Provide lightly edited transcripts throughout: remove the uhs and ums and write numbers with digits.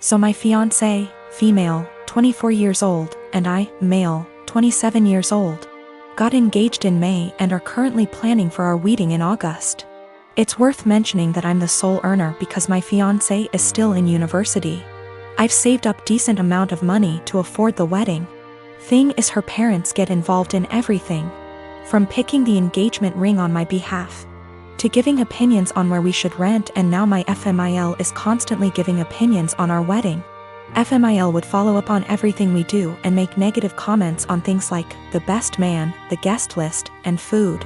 So my fiancé, female, 24 years old, and I, male, 27 years old, got engaged in May and are currently planning for our wedding in August. It's worth mentioning that I'm the sole earner because my fiancé is still in university. I've saved up decent amount of money to afford the wedding. Thing is, her parents get involved in everything, from picking the engagement ring on my behalf, to giving opinions on where we should rent, and now my FMIL is constantly giving opinions on our wedding. FMIL would follow up on everything we do and make negative comments on things like the best man, the guest list, and food.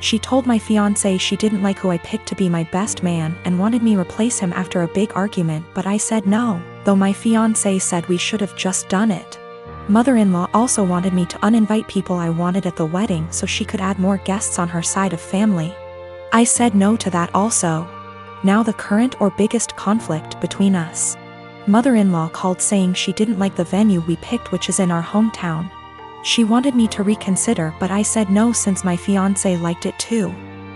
She told my fiancé she didn't like who I picked to be my best man and wanted me replace him after a big argument, but I said no, though my fiancé said we should have just done it. Mother-in-law also wanted me to uninvite people I wanted at the wedding so she could add more guests on her side of family. I said no to that also. Now the current or biggest conflict between us. Mother-in-law called saying she didn't like the venue we picked, which is in our hometown. She wanted me to reconsider, but I said no since my fiancé liked it too.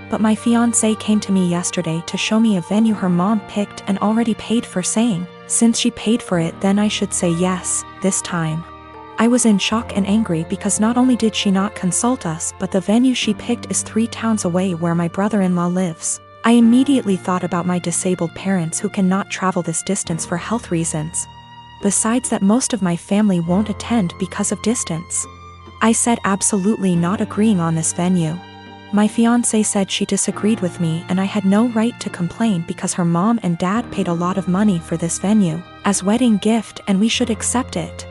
But my fiancé came to me yesterday to show me a venue her mom picked and already paid for, saying, since she paid for it then I should say yes, this time. I was in shock and angry because not only did she not consult us, but the venue she picked is 3 towns away where my brother-in-law lives. I immediately thought about my disabled parents who cannot travel this distance for health reasons. Besides that, most of my family won't attend because of distance. I said absolutely not, agreeing on this venue. My fiancé said she disagreed with me and I had no right to complain because her mom and dad paid a lot of money for this venue as wedding gift and we should accept it.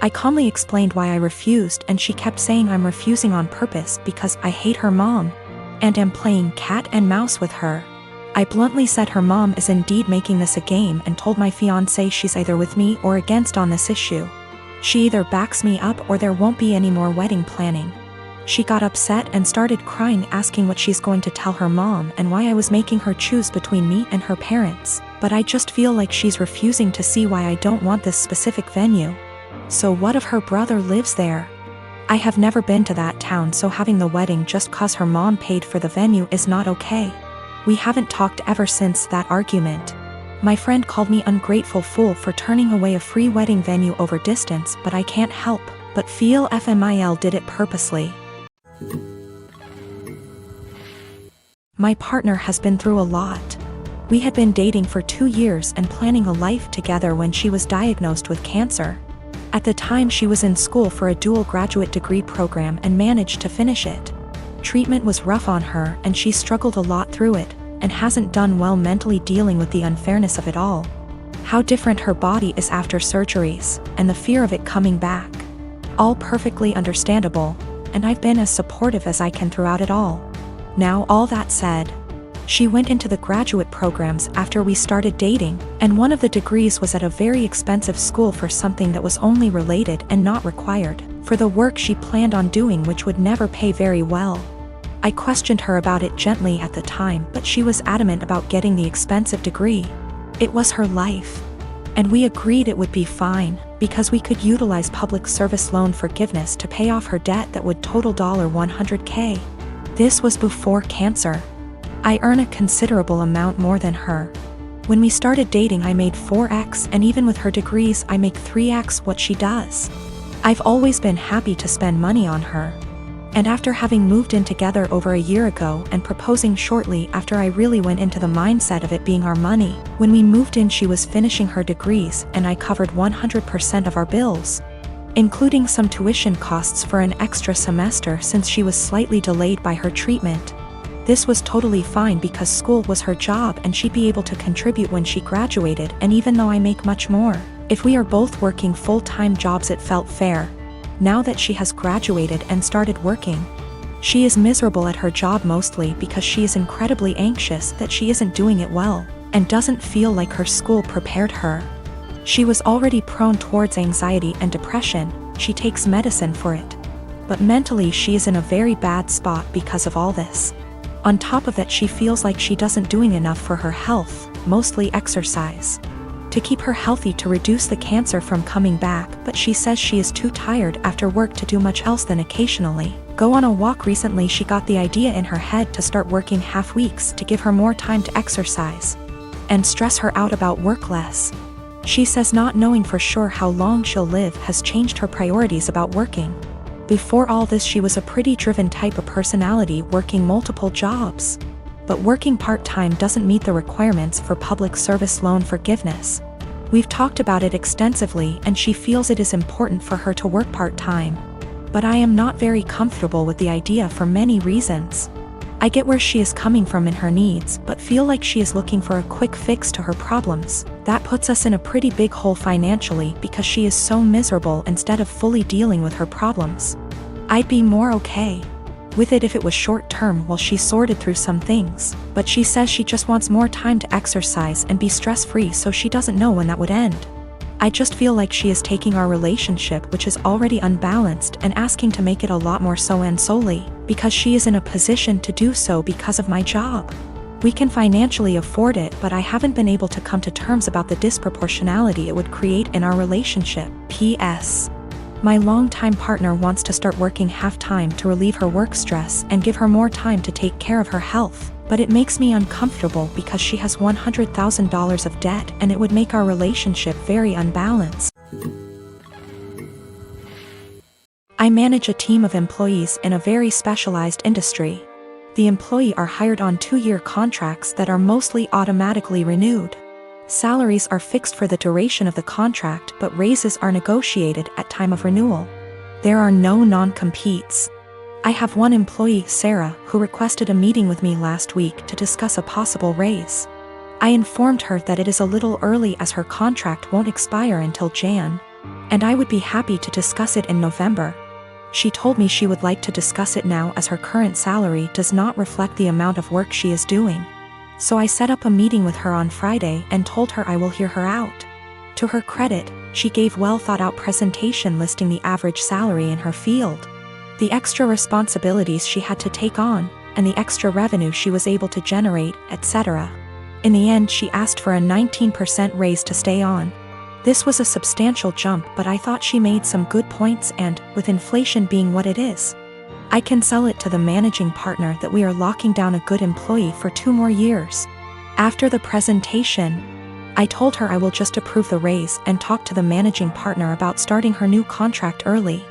I calmly explained why I refused, and she kept saying I'm refusing on purpose because I hate her mom and am playing cat and mouse with her. I bluntly said her mom is indeed making this a game and told my fiancé she's either with me or against on this issue. She either backs me up or there won't be any more wedding planning. She got upset and started crying, asking what she's going to tell her mom and why I was making her choose between me and her parents, but I just feel like she's refusing to see why I don't want this specific venue. So what if her brother lives there? I have never been to that town, so having the wedding just cause her mom paid for the venue is not okay. We haven't talked ever since that argument. My friend called me ungrateful fool for turning away a free wedding venue over distance, but I can't help but feel FMIL did it purposely. My partner has been through a lot. We had been dating for 2 years and planning a life together when she was diagnosed with cancer. At the time she was in school for a dual graduate degree program and managed to finish it. Treatment was rough on her and she struggled a lot through it, and hasn't done well mentally dealing with the unfairness of it all. How different her body is after surgeries, and the fear of it coming back. All perfectly understandable, and I've been as supportive as I can throughout it all. Now all that said, she went into the graduate programs after we started dating, and one of the degrees was at a very expensive school for something that was only related and not required for the work she planned on doing, which would never pay very well. I questioned her about it gently at the time, but she was adamant about getting the expensive degree. It was her life. And we agreed it would be fine, because we could utilize public service loan forgiveness to pay off her debt that would total $100K. This was before cancer. I earn a considerable amount more than her. When we started dating I made 4x, and even with her degrees I make 3x what she does. I've always been happy to spend money on her. And after having moved in together over a year ago and proposing shortly after, I really went into the mindset of it being our money. When we moved in she was finishing her degrees and I covered 100% of our bills, including some tuition costs for an extra semester since she was slightly delayed by her treatment. This was totally fine because school was her job and she'd be able to contribute when she graduated, and even though I make much more, if we are both working full-time jobs it felt fair. Now that she has graduated and started working, she is miserable at her job mostly because she is incredibly anxious that she isn't doing it well, and doesn't feel like her school prepared her. She was already prone towards anxiety and depression, she takes medicine for it. But mentally she is in a very bad spot because of all this. On top of that she feels like she doesn't doing enough for her health, mostly exercise, to keep her healthy to reduce the cancer from coming back, but she says she is too tired after work to do much else than occasionally go on a walk. Recently she got the idea in her head to start working half weeks to give her more time to exercise and stress her out about work less. She says not knowing for sure how long she'll live has changed her priorities about working. Before all this, she was a pretty driven type of personality, working multiple jobs. But working part-time doesn't meet the requirements for public service loan forgiveness. We've talked about it extensively, and she feels it is important for her to work part-time. But I am not very comfortable with the idea for many reasons. I get where she is coming from in her needs, but feel like she is looking for a quick fix to her problems. That puts us in a pretty big hole financially because she is so miserable instead of fully dealing with her problems. I'd be more okay with it if it was short term while she sorted through some things, but she says she just wants more time to exercise and be stress-free, so she doesn't know when that would end. I just feel like she is taking our relationship, which is already unbalanced, and asking to make it a lot more so, and solely because she is in a position to do so because of my job. We can financially afford it, but I haven't been able to come to terms about the disproportionality it would create in our relationship. P.S. My longtime partner wants to start working half-time to relieve her work stress and give her more time to take care of her health, but it makes me uncomfortable because she has $100,000 of debt, and it would make our relationship very unbalanced. I manage a team of employees in a very specialized industry. The employees are hired on 2-year contracts that are mostly automatically renewed. Salaries are fixed for the duration of the contract, but raises are negotiated at time of renewal. There are no non-competes. I have one employee, Sarah, who requested a meeting with me last week to discuss a possible raise. I informed her that it is a little early as her contract won't expire until Jan, and I would be happy to discuss it in November. She told me she would like to discuss it now as her current salary does not reflect the amount of work she is doing. So I set up a meeting with her on Friday and told her I will hear her out. To her credit, she gave well-thought-out presentation listing the average salary in her field, the extra responsibilities she had to take on, and the extra revenue she was able to generate, etc. In the end, she asked for a 19% raise to stay on. This was a substantial jump, but I thought she made some good points, and, with inflation being what it is, I can sell it to the managing partner that we are locking down a good employee for 2 more years. After the presentation, I told her I will just approve the raise and talk to the managing partner about starting her new contract early.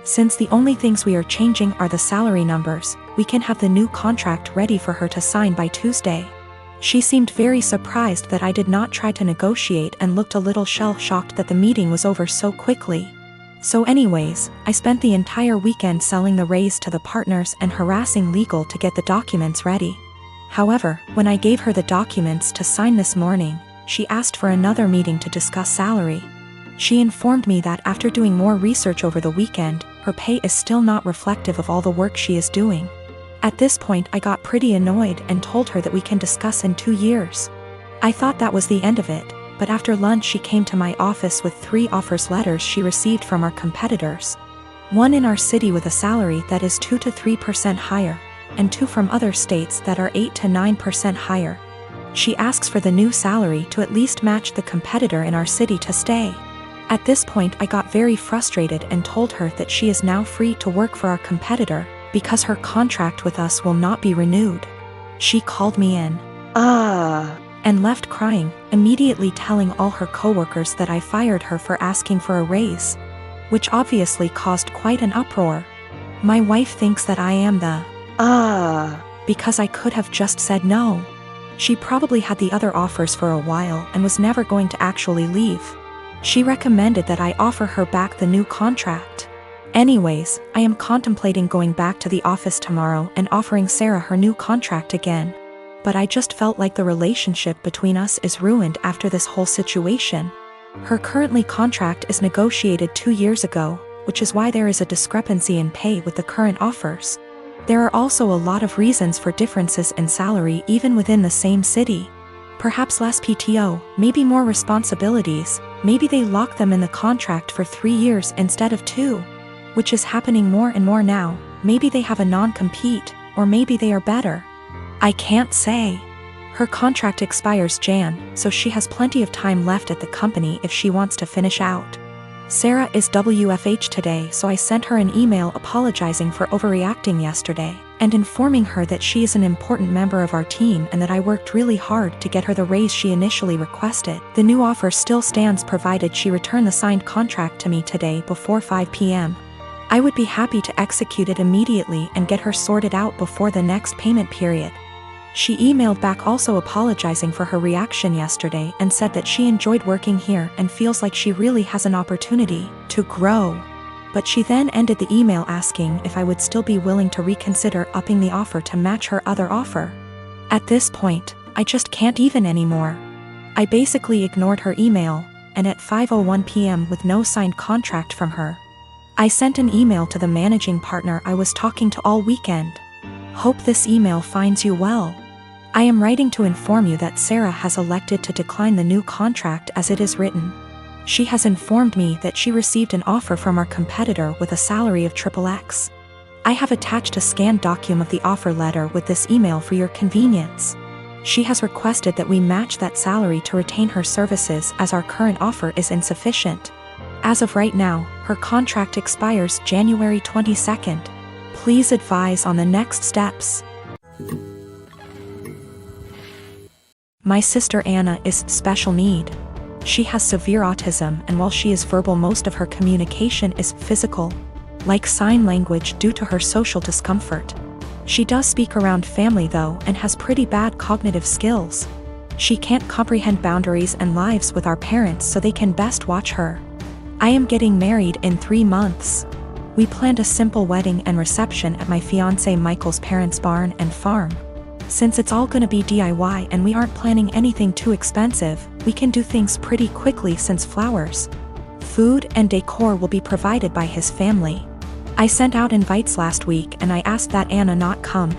Since the only things we are changing are the salary numbers, we can have the new contract ready for her to sign by Tuesday. She seemed very surprised that I did not try to negotiate and looked a little shell-shocked that the meeting was over so quickly. So anyways, I spent the entire weekend selling the raise to the partners and harassing legal to get the documents ready. However, when I gave her the documents to sign this morning, she asked for another meeting to discuss salary. She informed me that after doing more research over the weekend, her pay is still not reflective of all the work she is doing. At this point, I got pretty annoyed and told her that we can discuss in 2 years. I thought that was the end of it, but after lunch she came to my office with 3 offers letters she received from our competitors. One in our city with a salary that is 2 to 3% higher, and 2 from other states that are 8 to 9% higher. She asks for the new salary to at least match the competitor in our city to stay. At this point I got very frustrated and told her that she is now free to work for our competitor, because her contract with us will not be renewed. She called me in and left crying, immediately telling all her coworkers that I fired her for asking for a raise, which obviously caused quite an uproar. My wife thinks that I am the because I could have just said no. She probably had the other offers for a while and was never going to actually leave. She recommended that I offer her back the new contract. Anyways, I am contemplating going back to the office tomorrow and offering Sarah her new contract again. But I just felt like the relationship between us is ruined after this whole situation. Her currently contract is negotiated 2 years ago, which is why there is a discrepancy in pay with the current offers. There are also a lot of reasons for differences in salary even within the same city. Perhaps less PTO, maybe more responsibilities, maybe they lock them in the contract for 3 years instead of 2. Which is happening more and more now. Maybe they have a non-compete, or maybe they are better. I can't say. Her contract expires Jan, so she has plenty of time left at the company if she wants to finish out. Sarah is WFH today, so I sent her an email apologizing for overreacting yesterday. and informing her that she is an important member of our team and that I worked really hard to get her the raise she initially requested. The new offer still stands provided she return the signed contract to me today before 5 p.m. I would be happy to execute it immediately and get her sorted out before the next payment period. She emailed back also apologizing for her reaction yesterday and said that she enjoyed working here and feels like she really has an opportunity to grow. But she then ended the email asking if I would still be willing to reconsider upping the offer to match her other offer. At this point, I just can't even anymore. I basically ignored her email, and at 5:01 p.m. with no signed contract from her, I sent an email to the managing partner I was talking to all weekend. Hope this email finds you well. I am writing to inform you that Sarah has elected to decline the new contract as it is written. She has informed me that she received an offer from our competitor with a salary of XXX. I have attached a scanned document of the offer letter with this email for your convenience. She has requested that we match that salary to retain her services as our current offer is insufficient. As of right now, her contract expires January 22nd. Please advise on the next steps. My sister Anna is special need. She has severe autism, and while she is verbal, most of her communication is physical, like sign language due to her social discomfort. She does speak around family though and has pretty bad cognitive skills. She can't comprehend boundaries and lives with our parents so they can best watch her. I am getting married in 3 months. We planned a simple wedding and reception at my fiancé Michael's parents' barn and farm. Since it's all gonna be DIY and we aren't planning anything too expensive, we can do things pretty quickly since flowers, food and decor will be provided by his family. I sent out invites last week and I asked that Anna not come.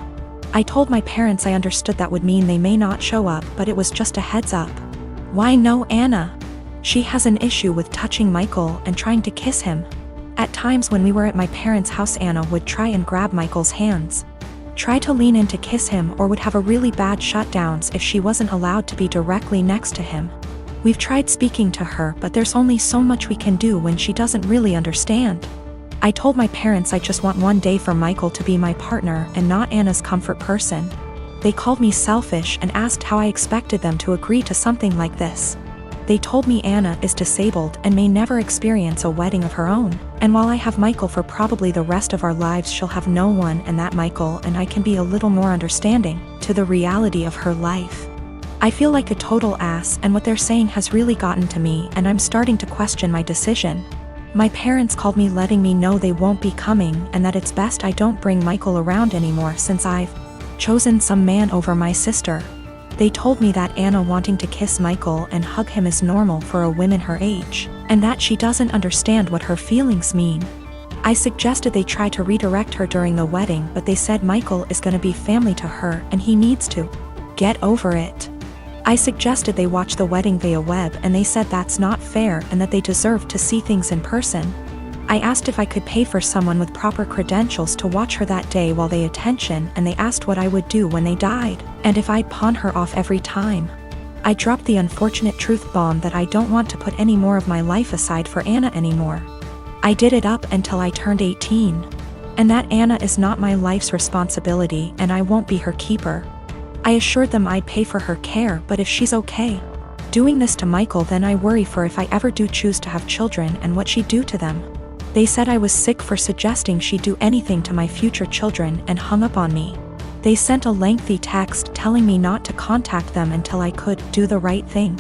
I told my parents I understood that would mean they may not show up, but it was just a heads up. Why no Anna? She has an issue with touching Michael and trying to kiss him. At times when we were at my parents' house, Anna would try and grab Michael's hands, try to lean in to kiss him, or would have a really bad shutdowns if she wasn't allowed to be directly next to him. We've tried speaking to her, but there's only so much we can do when she doesn't really understand. I told my parents I just want one day for Michael to be my partner and not Anna's comfort person. They called me selfish and asked how I expected them to agree to something like this. They told me Anna is disabled and may never experience a wedding of her own, and while I have Michael for probably the rest of our lives, she'll have no one, and that Michael and I can be a little more understanding to the reality of her life. I feel like a total ass, and what they're saying has really gotten to me, and I'm starting to question my decision. My parents called me letting me know they won't be coming and that it's best I don't bring Michael around anymore since I've chosen some man over my sister. They told me that Anna wanting to kiss Michael and hug him is normal for a woman her age, and that she doesn't understand what her feelings mean. I suggested they try to redirect her during the wedding, but they said Michael is gonna be family to her and he needs to get over it. I suggested they watch the wedding via web, and they said that's not fair and that they deserve to see things in person. I asked if I could pay for someone with proper credentials to watch her that day while they attention, and they asked what I would do when they died, and if I'd pawn her off every time. I dropped the unfortunate truth bomb that I don't want to put any more of my life aside for Anna anymore. I did it up until I turned 18. And that Anna is not my life's responsibility and I won't be her keeper. I assured them I'd pay for her care, but if she's okay doing this to Michael, then I worry for if I ever do choose to have children and what she'd do to them. They said I was sick for suggesting she'd do anything to my future children and hung up on me. They sent a lengthy text telling me not to contact them until I could do the right thing.